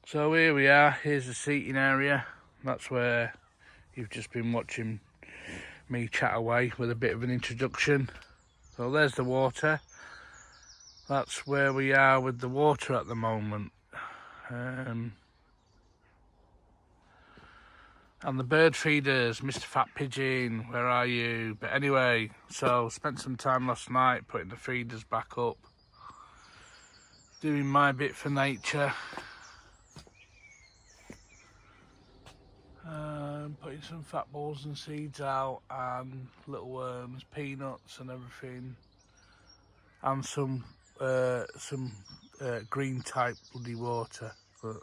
So here we are, here's the seating area. That's where you've just been watching me chat away with a bit of an introduction. So there's the water. That's where we are with the water at the moment. And the bird feeders, Mr. Fat Pigeon, where are you? But anyway, so spent some time last night putting the feeders back up, doing my bit for nature. Putting some fat balls and seeds out, and little worms, peanuts and everything, and some green type bloody water. But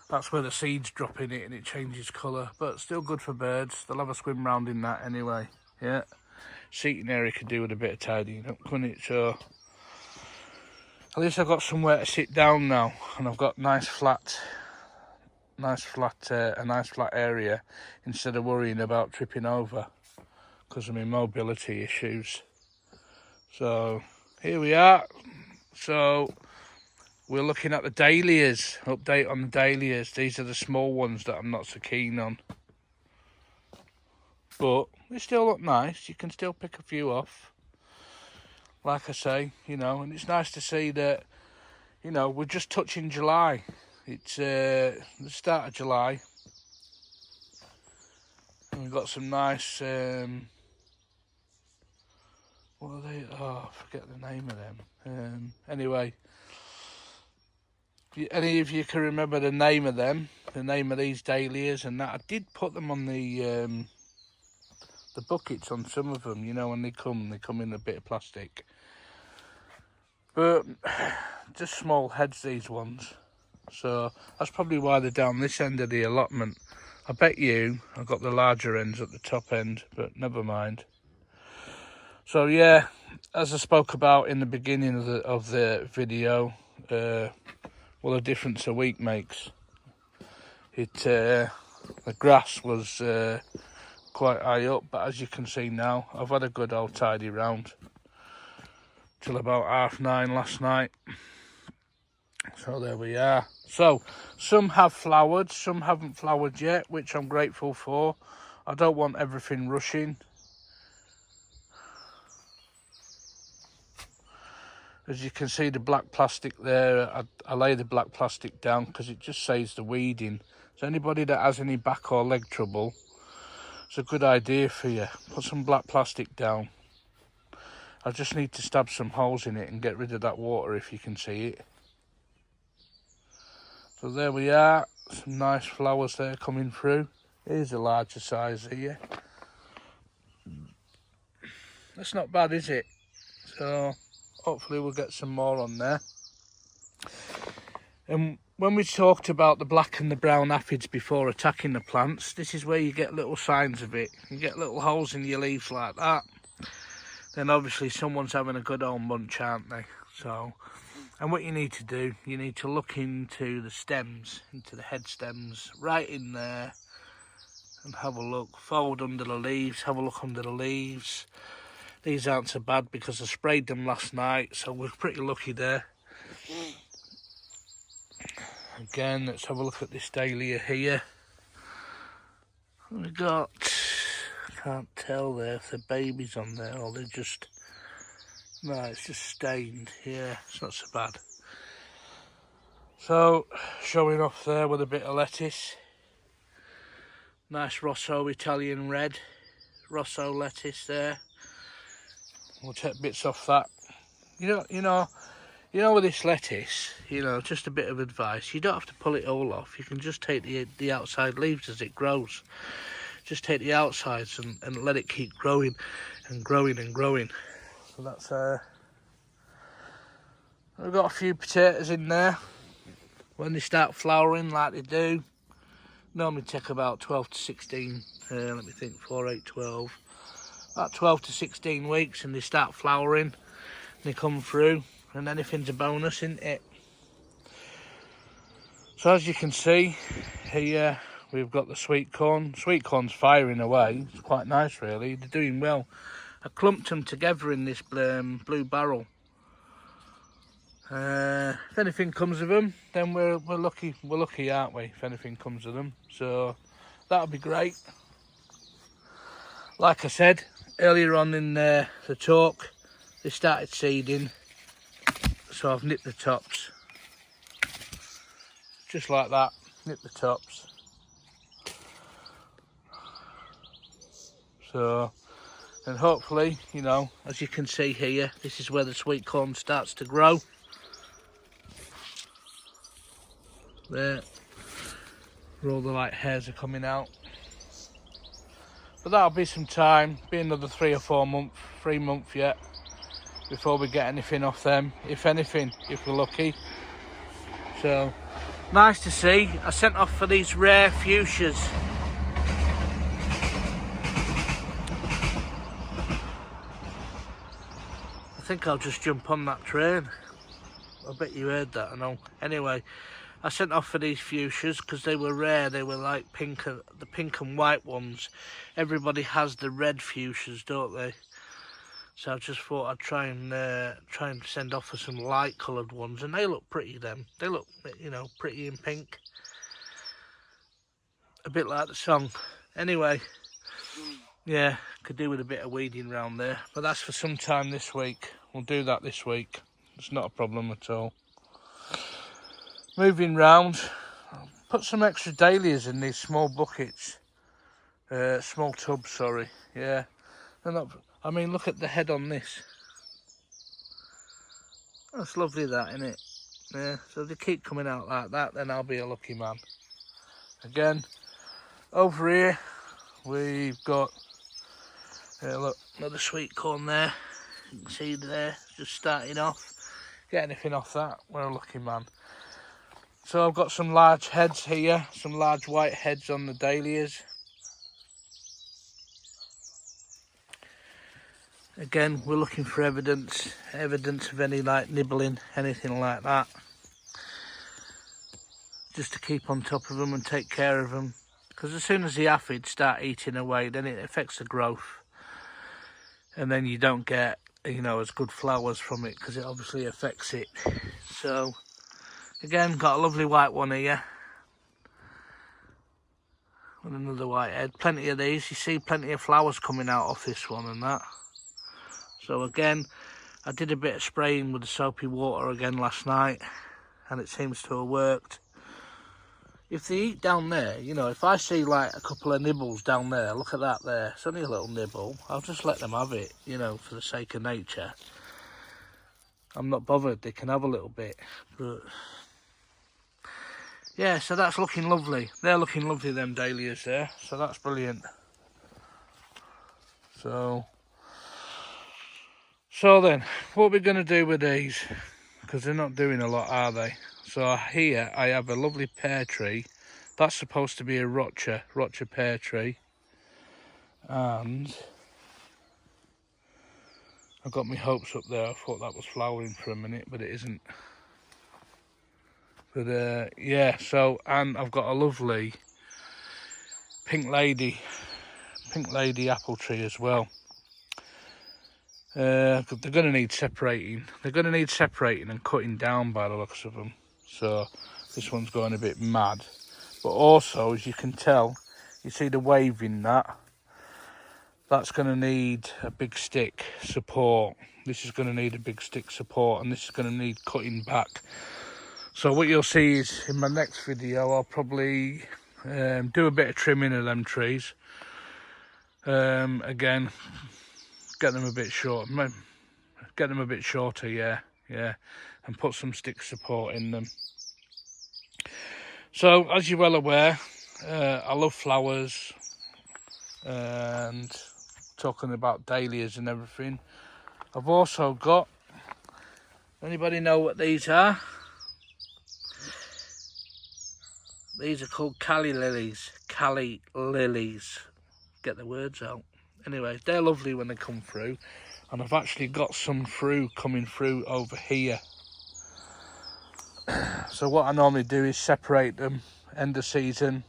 that's where the seeds drop in it and it changes colour, but still good for birds. They'll have a swim round in that anyway. Yeah, seating area could do with a bit of tidying up, couldn't it? So at least I've got somewhere to sit down now, and I've got a nice flat area instead of worrying about tripping over because of my mobility issues. So here we are. So we're looking at the dahlias. Update on the dahlias. These are the small ones that I'm not so keen on, but they still look nice. You can still pick a few off, like I say, you know. And it's nice to see that, you know, we're just touching July. It's the start of July, and we've got some nice, what are they? Oh, I forget the name of them. Anyway, if any of you can remember the name of them, the name of these dahlias and that, I did put them on the buckets on some of them, you know, when they come in a bit of plastic. But just small heads, these ones. So that's probably why they're down this end of the allotment. I bet you I've got the larger ends at the top end, but never mind. So yeah, as I spoke about in the beginning of the video, what a difference a week makes. The grass was quite high up, but as you can see now, I've had a good old tidy round till about 9:30 last night. So there we are. So some have flowered, some haven't flowered yet, which I'm grateful for. I don't want everything rushing. As you can see, the black plastic there, I lay the black plastic down because it just saves the weeding. So anybody that has any back or leg trouble, it's a good idea for you. Put some black plastic down. I just need to stab some holes in it and get rid of that water if you can see it. So there we are, some nice flowers there coming through. Here's a larger size here. That's not bad, is it? So hopefully we'll get some more on there. And when we talked about the black and the brown aphids before attacking the plants, this is where you get little signs of it. You get little holes in your leaves like that. Then obviously someone's having a good old munch, aren't they? So, and what you need to do, you need to look into the stems, into the head stems, right in there, and have a look. Forward under the leaves, have a look under the leaves. These aren't so bad because I sprayed them last night, so we're pretty lucky there. Again, let's have a look at this dahlia here. We got, I can't tell there if they're babies on there or they're just, no, it's just stained. Yeah, it's not so bad. So, showing off there with a bit of lettuce. Nice Rosso Italian red, Rosso lettuce there. We'll take bits off that. You know, with this lettuce, you know, just a bit of advice. You don't have to pull it all off. You can just take the outside leaves as it grows. Just take the outsides and let it keep growing and growing and growing. So that's I've got a few potatoes in there. When they start flowering like they do, normally take about 12 to 16, let me think, 4, 8, 12. About 12 to 16 weeks and they start flowering. They come through and anything's a bonus, isn't it? So as you can see here, we've got the sweet corn. Sweet corn's firing away. It's quite nice, really. They're doing well. I clumped them together in this blue barrel. If anything comes of them, then we're lucky. We're lucky, aren't we? If anything comes of them, so that'll be great. Like I said earlier on in the talk, they started seeding, so I've nipped the tops, just like that. Nip the tops. So, and hopefully, you know, as you can see here, this is where the sweet corn starts to grow. There, where all the like hairs are coming out. But that'll be some time, be another 3 or 4 months, 3 months yet, before we get anything off them, if anything, if we're lucky. So, nice to see. I sent off for these rare fuchsias. I think I'll just jump on that train. I bet you heard that, I know. Anyway, I sent off for these fuchsias because they were rare. They were like the pink and white ones. Everybody has the red fuchsias, don't they? So I just thought I'd try and send off for some light coloured ones, and they look pretty. They look, you know, pretty in pink, a bit like the song. Anyway, yeah, could do with a bit of weeding around there, but that's for some time this week. We'll do that this week. It's not a problem at all. Moving round, put some extra dahlias in these small buckets, small tubs. Sorry, yeah. They're not. I mean, look at the head on this. That's lovely, that, isn't it? Yeah. So if they keep coming out like that, then I'll be a lucky man. Again, over here we've got. Look, another sweet corn there. You can see there, just starting off. Get anything off that, we're a lucky man. So I've got some large heads here, some large white heads on the dahlias. Again, we're looking for evidence of any like nibbling, anything like that. Just to keep on top of them and take care of them. Because as soon as the aphids start eating away, then it affects the growth. And then you don't get, you know, as good flowers from it, because it obviously affects it. So, again, got a lovely white one here. And another white head. Plenty of these. You see plenty of flowers coming out off this one and that. So again, I did a bit of spraying with the soapy water again last night, and it seems to have worked. If they eat down there, you know, if I see like a couple of nibbles down there, look at that there, it's only a little nibble, I'll just let them have it, you know, for the sake of nature. I'm not bothered, they can have a little bit, but yeah, so that's looking lovely. They're looking lovely, them dahlias there, so that's brilliant. So then, what we're going to do with these, because they're not doing a lot, are they? So here I have a lovely pear tree. That's supposed to be a Rocha pear tree. And I've got my hopes up there. I thought that was flowering for a minute, but it isn't. But yeah, so, and I've got a lovely pink lady apple tree as well. They're going to need separating. They're going to need separating and cutting down by the looks of them. So this one's going a bit mad. But also, as you can tell, you see the wave in that. That's going to need a big stick support. This is going to need a big stick support, and this is going to need cutting back. So what you'll see is in my next video, I'll probably do a bit of trimming of them trees. Again, get them a bit short, get them a bit shorter, yeah, and put some stick support in them. So, as you're well aware, I love flowers, and talking about dahlias and everything. I've also got, anybody know what these are? These are called calla lilies. Calla lilies. Get the words out. Anyway, they're lovely when they come through, and I've actually got some coming through over here. So what I normally do is separate them end of season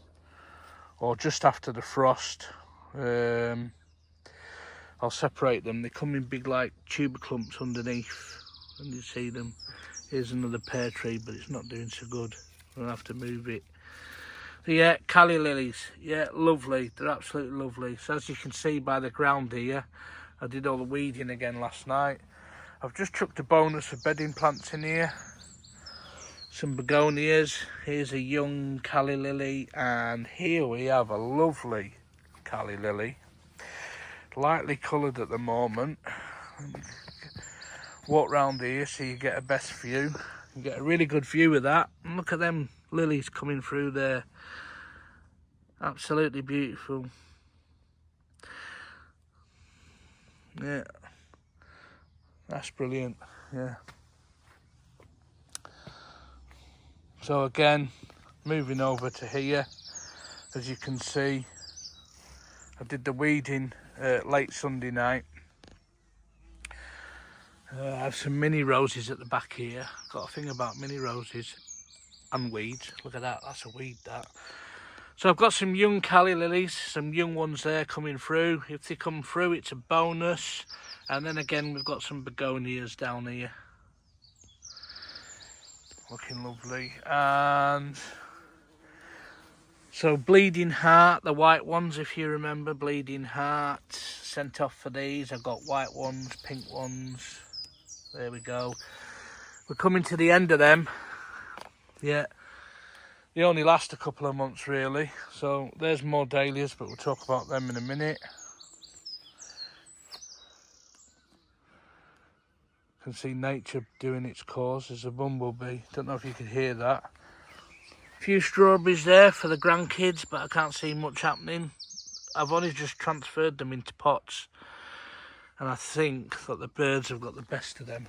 or just after the frost. I'll separate them. They come in big like tuber clumps underneath, and you see them. Here's another pear tree, but it's not doing so good. I'll have to move it. So yeah, calla lilies. Yeah, lovely. They're absolutely lovely. So as you can see by the ground here, I did all the weeding again last night. I've just chucked a bonus of bedding plants in here. Some begonias. Here's a young calla lily, and here we have a lovely calla lily. Lightly coloured at the moment. Walk round here so you get a best view. You get a really good view of that. And look at them lilies coming through there. Absolutely beautiful. Yeah, that's brilliant. Yeah. So again, moving over to here, as you can see, I did the weeding late Sunday night. I have some mini roses at the back here. Got a thing about mini roses and weeds. Look at that, that's a weed, that. So I've got some young calla lilies, some young ones there coming through. If they come through, it's a bonus. And then again, we've got some begonias down here. Looking lovely. And so Bleeding Heart, the white ones, if you remember, Bleeding Heart, sent off for these. I've got white ones, pink ones. There we go. We're coming to the end of them. Yeah. They only last a couple of months, really. So there's more dahlias, but we'll talk about them in a minute. You can see nature doing its course. There's a bumblebee. Don't know if you can hear that. A few strawberries there for the grandkids, but I can't see much happening. I've only just transferred them into pots, and I think that the birds have got the best of them,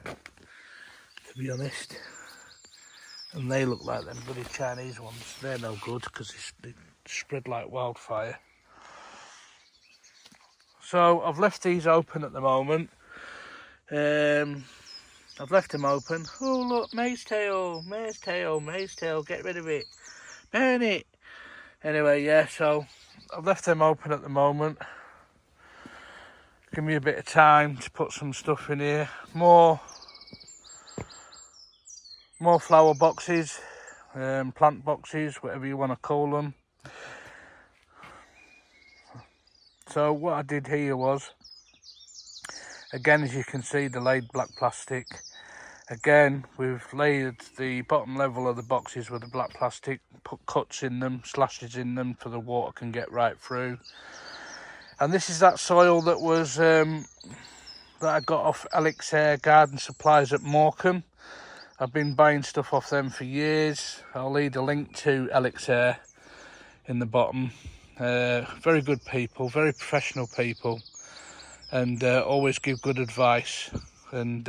to be honest. And they look like them bloody Chinese ones. They're no good because they spread like wildfire. So I've left these open at the moment. I've left them open. Oh look, maze tail, maze tail, maze tail, get rid of it. Burn it. Anyway, yeah, so I've left them open at the moment. Give me a bit of time to put some stuff in here. More flower boxes, plant boxes, whatever you want to call them. So what I did here was, again, as you can see, the laid black plastic. Again, we've laid the bottom level of the boxes with the black plastic, put cuts in them, slashes in them so the water can get right through. And this is that soil that was that I got off Elixir Garden Supplies at Morecambe. I've been buying stuff off them for years. I'll leave a link to Elixir in the bottom. Very good people, very professional people, and always give good advice. And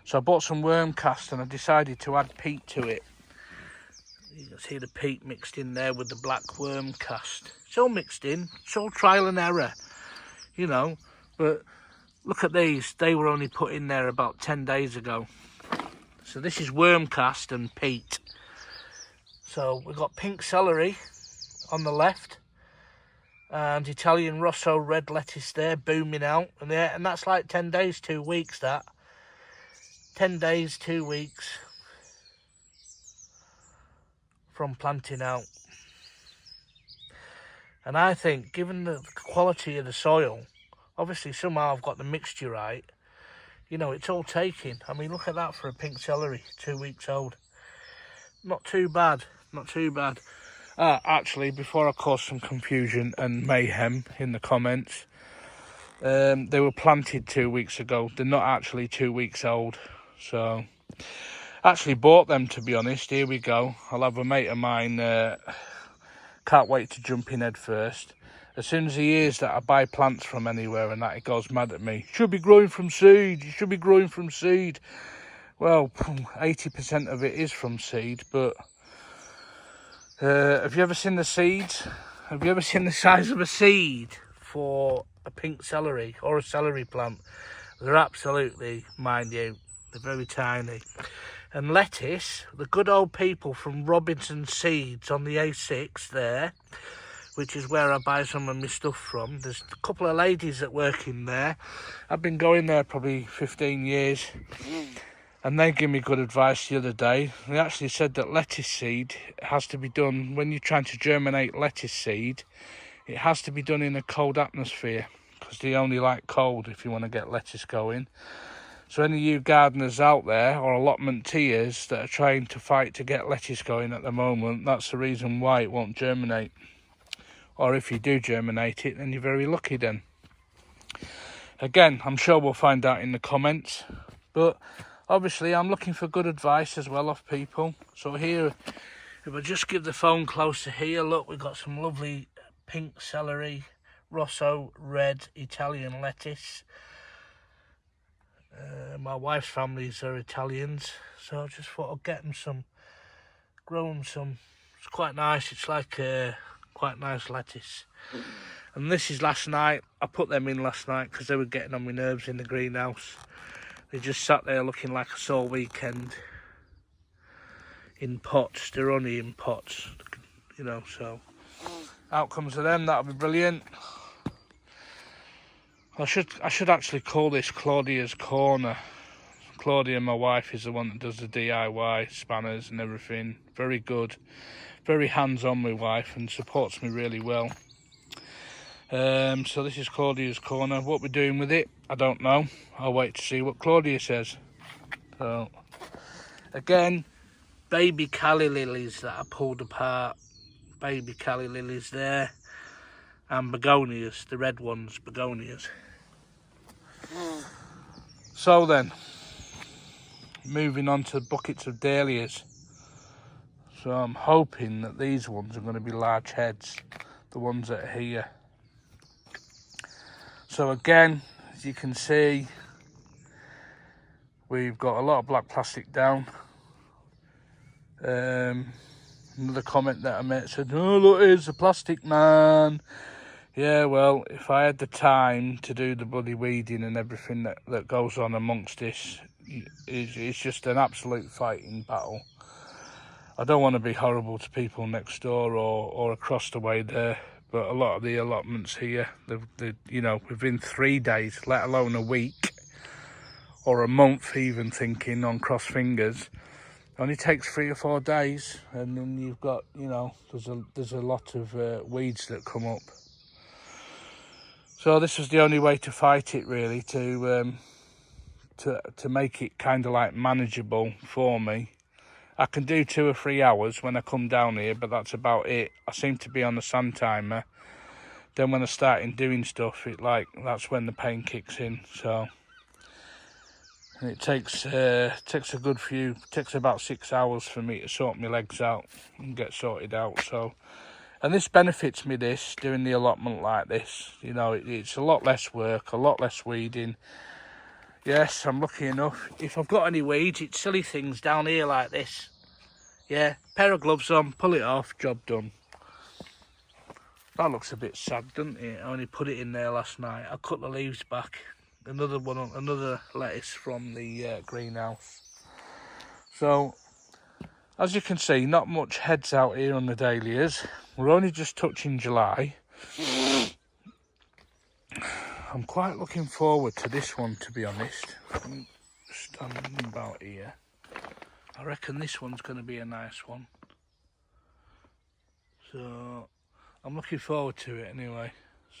so I bought some worm cast, and I decided to add peat to it. You can see the peat mixed in there with the black worm cast. It's all mixed in. It's all trial and error, you know. But look at these. They were only put in there about 10 days ago. So this is worm cast and peat. So we've got pink celery on the left, and Italian Rosso red lettuce there booming out, and that's like 10 days, 2 weeks. That 10 days, 2 weeks from planting out. And I think, given the quality of the soil, obviously somehow I've got the mixture right. You know, it's all taking. I mean, look at that for a pink celery, 2 weeks old. Not too bad, not too bad. Actually, before I cause some confusion and mayhem in the comments, they were planted 2 weeks ago. They're not actually 2 weeks old. So, actually bought them, to be honest. Here we go. I'll have a mate of mine, can't wait to jump in head first. As soon as he hears that I buy plants from anywhere and that, he goes mad at me. Should be growing from seed. You should be growing from seed. Well, 80% of it is from seed, but have you ever seen the seeds? Have you ever seen the size of a seed for a pink celery or a celery plant? They're absolutely minute. They're very tiny. And lettuce, the good old people from Robinson Seeds on the A6 there, which is where I buy some of my stuff from. There's a couple of ladies that work in there. I've been going there probably 15 years. And they gave me good advice the other day. They actually said that lettuce seed has to be done, when you're trying to germinate lettuce seed, it has to be done in a cold atmosphere, because they only like cold if you want to get lettuce going. So any of you gardeners out there, or allotmenteers that are trying to fight to get lettuce going at the moment, that's the reason why it won't germinate. Or if you do germinate it, then you're very lucky then. Again, I'm sure we'll find out in the comments. But obviously I'm looking for good advice as well off people. So here, if I just give the phone closer here, look, we've got some lovely pink celery, Rosso red Italian lettuce. My wife's families are Italians, so I just thought I'd get them some, grow them some. It's quite nice. It's like quite nice lettuce. And this is last night. I put them in last night because they were getting on my nerves in the greenhouse. They just sat there looking like us all weekend in pots. They're only in pots, you know, so outcomes of them, that'll be brilliant. I should actually call this Claudia's Corner. Claudia, my wife, is the one that does the DIY spanners and everything. Very good, very hands-on, my wife, and supports me really well. So this is Claudia's Corner. What we're doing with it, I don't know. I'll wait to see what Claudia says. So, again, baby calla lilies that I pulled apart. Baby calla lilies there. And begonias, the red ones, begonias. So then, moving on to buckets of dahlias. So I'm hoping that these ones are going to be large heads, the ones that are here. So again, as you can see, we've got a lot of black plastic down. Another comment that I made said, "Oh look, here's the plastic man." Yeah, well, if I had the time to do the bloody weeding and everything that goes on amongst this, it's just an absolute fighting battle. I don't want to be horrible to people next door or across the way there, but a lot of the allotments here, you know, within 3 days, let alone a week or a month, even thinking on cross fingers, only takes 3 or 4 days, and then you've got, you know, there's a lot of weeds that come up. So this was the only way to fight it, really, to make it kind of like manageable for me. I can do 2 or 3 hours when I come down here, but that's about it. I seem to be on the sand timer. Then when I start doing stuff, that's when the pain kicks in. So, and it takes a good few. Takes about 6 hours for me to sort my legs out and get sorted out. So. And this benefits me, doing the allotment like this. You know, it's a lot less work, a lot less weeding. Yes, I'm lucky enough. If I've got any weeds, it's silly things down here like this. Yeah, pair of gloves on, pull it off, job done. That looks a bit sad, doesn't it? I only put it in there last night. I cut the leaves back. Another lettuce from the greenhouse. So, as you can see, not much heads out here on the dahlias. We're only just touching July. I'm quite looking forward to this one, to be honest. I'm standing about here. I reckon this one's going to be a nice one. So, I'm looking forward to it anyway.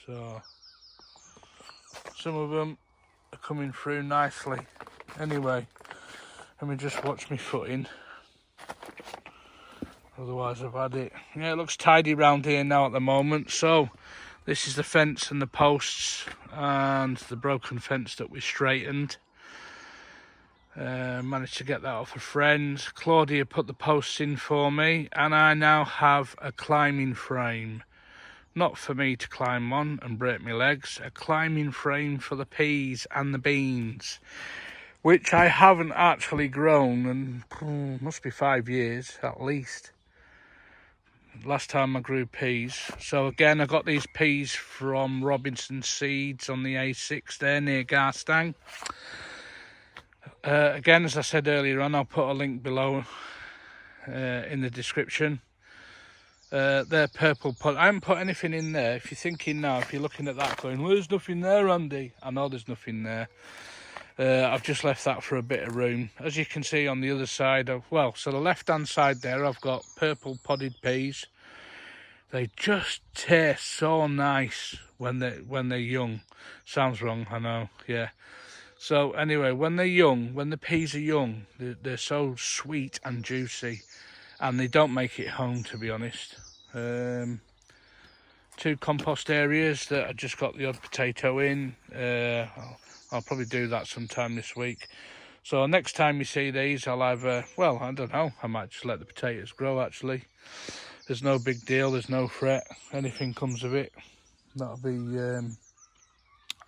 So, some of them are coming through nicely. Anyway, let me just watch me footing. Otherwise I've had it. Yeah, it looks tidy round here now at the moment. So this is the fence and the posts and the broken fence that we straightened. Managed to get that off a friend. Claudia put the posts in for me, and I now have a climbing frame. Not for me to climb on and break my legs, a climbing frame for the peas and the beans, which I haven't actually grown in must be 5 years at least. Last time I grew peas. So again, I got these peas from Robinson Seeds on the A6 there near Garstang. Again, as I said earlier on, I'll put a link below in the description. They're purple pot. I haven't put anything in there. If you're thinking now, if you're looking at that going, well, there's nothing there, Andy. I know there's nothing there. I've just left that for a bit of room. As you can see on the other side of, well, so the left hand side there, I've got purple podded peas. They just taste so nice when they're young. Sounds wrong, I know, yeah. So anyway, when they're young, when the peas are young, they're so sweet and juicy, and they don't make it home, to be honest. 2 compost areas that I just got the odd potato in. I'll probably do that sometime this week. So next time you see these, I'll either, well, I don't know, I might just let the potatoes grow actually. There's no big deal, there's no fret, anything comes of it. That'll be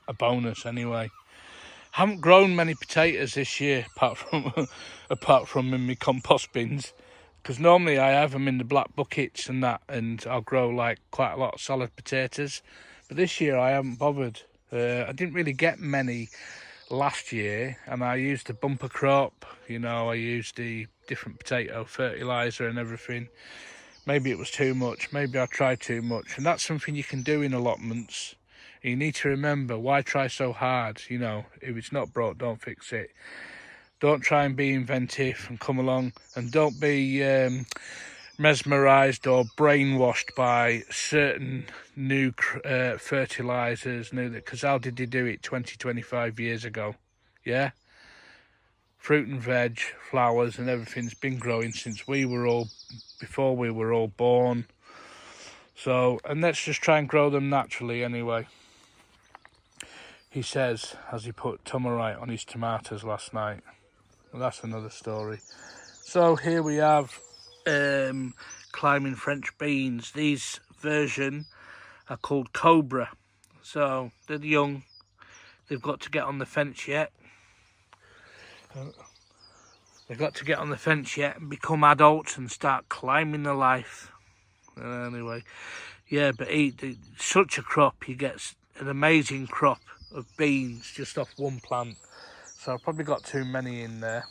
a bonus anyway. Haven't grown many potatoes this year, apart from in my compost bins, because normally I have them in the black buckets and that, and I'll grow like quite a lot of solid potatoes. But this year I haven't bothered. I didn't really get many last year, and I used the bumper crop. You know, I used the different potato fertilizer and everything. Maybe it was too much, maybe I tried too much, and that's something you can do in allotments. You need to remember, why try so hard? You know, if it's not broke, don't fix it. Don't try and be inventive and come along, and don't be mesmerised or brainwashed by certain new fertilisers, because how did they do it 20-25 years ago? Yeah? Fruit and veg, flowers and everything's been growing since before we were all born. So, and let's just try and grow them naturally anyway. He says, as he put Tomorite on his tomatoes last night. Well, that's another story. So here we have climbing French beans. These version are called Cobra. So they're young. They've got to get on the fence yet. They've got to get on the fence yet and become adults and start climbing the life. Anyway, yeah, but such a crop, you get an amazing crop of beans just off one plant. So I've probably got too many in there.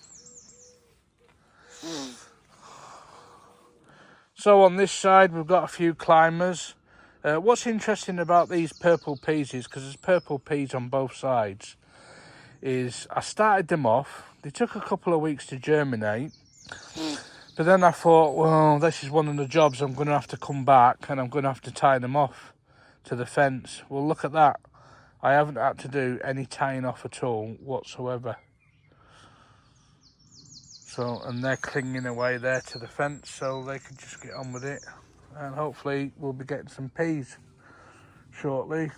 So on this side, we've got a few climbers. What's interesting about these purple peas is, because there's purple peas on both sides, is I started them off. They took a couple of weeks to germinate. But then I thought, well, this is one of the jobs I'm going to have to come back and I'm going to have to tie them off to the fence. Well, look at that. I haven't had to do any tying off at all whatsoever. So, and they're clinging away there to the fence, so they can just get on with it. And hopefully we'll be getting some peas shortly.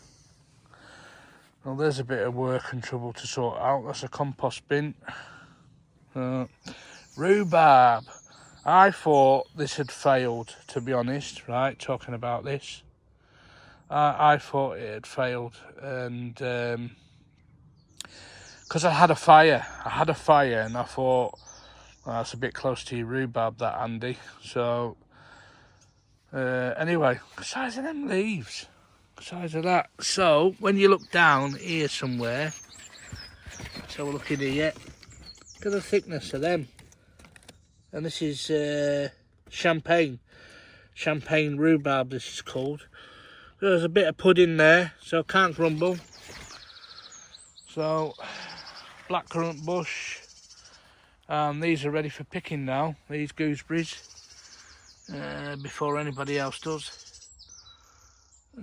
Well, there's a bit of work and trouble to sort out. That's a compost bin. Rhubarb. I thought this had failed, to be honest, right, talking about this. I thought it had failed, and because I had a fire and I thought, well, that's a bit close to your rhubarb, that, Andy. So anyway, the size of them leaves, the size of that. So when you look down here somewhere, let's have a look in here. Look at the thickness of them. And this is champagne rhubarb, this is called. There's a bit of pudding there, so can't grumble. So, blackcurrant bush. These are ready for picking now, these gooseberries, before anybody else does.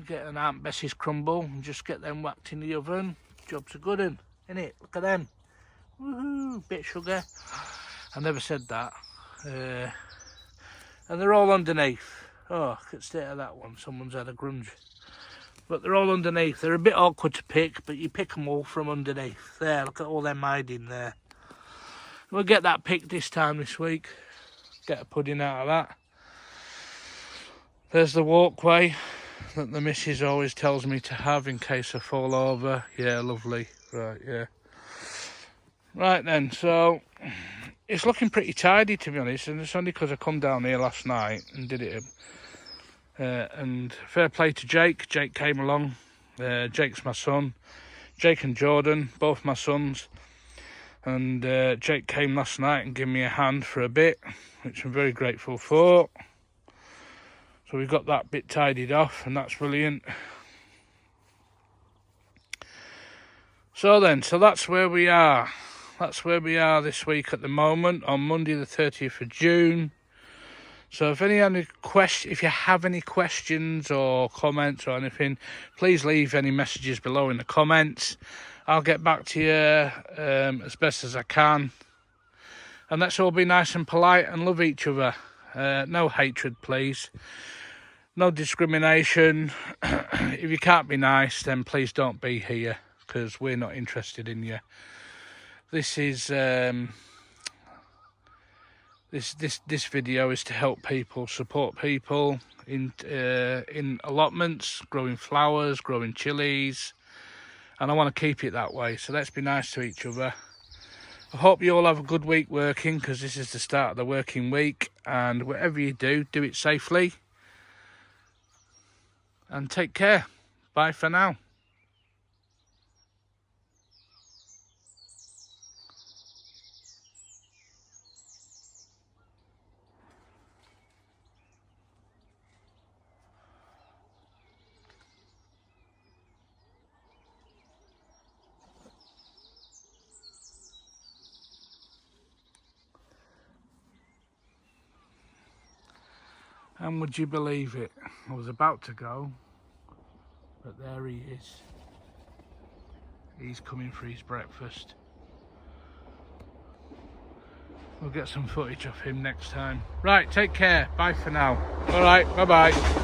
Get an Aunt Bessie's crumble and just get them whacked in the oven. Job's a good one, innit? Look at them. Woohoo, bit of sugar. I never said that. And they're all underneath. Oh, I could stay at that one. Someone's had a grunge. But they're all underneath. They're a bit awkward to pick, but you pick them all from underneath. There, look at all them hiding there. We'll get that picked this time this week. Get a pudding out of that. There's the walkway that the missus always tells me to have in case I fall over. Yeah, lovely. Right, yeah. Right then, so it's looking pretty tidy, to be honest, and it's only because I come down here last night and did it. And fair play to Jake. Jake came along. Jake's my son. Jake and Jordan, both my sons. And Jake came last night and gave me a hand for a bit, which I'm very grateful for. So we got that bit tidied off, and that's brilliant. So that's where we are. That's where we are this week at the moment, on Monday the 30th of June. So if you have any questions or comments or anything, please leave any messages below in the comments. I'll get back to you as best as I can. And let's all be nice and polite and love each other. No hatred, please. No discrimination. If you can't be nice, then please don't be here, because we're not interested in you. This is this video is to help people, support people in allotments, growing flowers, growing chilies, and I want to keep it that way. So let's be nice to each other. I hope you all have a good week working, because this is the start of the working week, and whatever you do it safely. And take care. Bye for now. And would you believe it? I was about to go, but there he is. He's coming for his breakfast. We'll get some footage of him next time. Right, take care. Bye for now. All right, bye-bye.